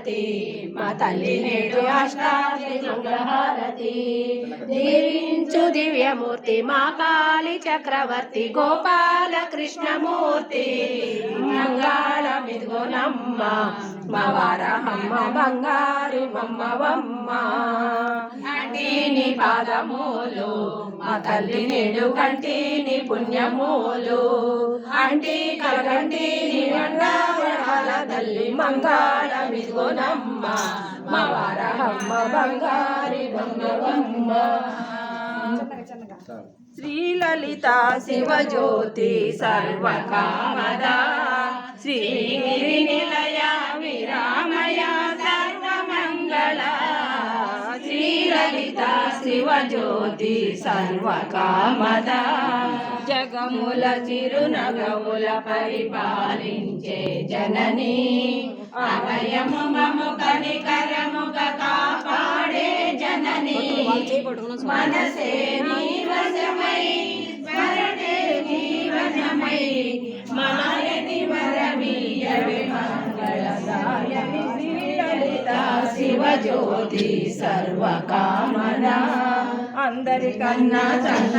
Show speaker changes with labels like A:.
A: హారతి మా తల్లి నేడు అష్టాదశి మంగళహారతి దీవించు దివ్యమూర్తి మా కాళి చక్రవర్తి గోపాల కృష్ణమూర్తి మంగళమిదిగోనమ్మ మా వారహమ్మ బంగారు బొమ్మవమ్మ అంటిని పాదములు మా తల్లి నేడు కంటిని పుణ్యములు అంటి కలగంటిని మంగళ తల్లి మంగళమిదిగోనమ్మ మా వారహమ్మ బంగారి బొమ్మవమ్మ శ్రీలలిత శివజ్యోతి సర్వకామద శ్రీగిరి నిలయ విరామయ సర్వమంగళ శ్రీలలిత శివజ్యోతి సర్వకామద జగముల చిరునగముల పరిపాలించే జనని అభయము మము కనికరముగా కాపాడే జనని మనసే నీవశమై స్మరణే జీవనమై మాయని వరమీయవే మంగళదాయని శ్రీలలిత శివజ్యోతి సర్వకామన అందరికన్నా చల్ల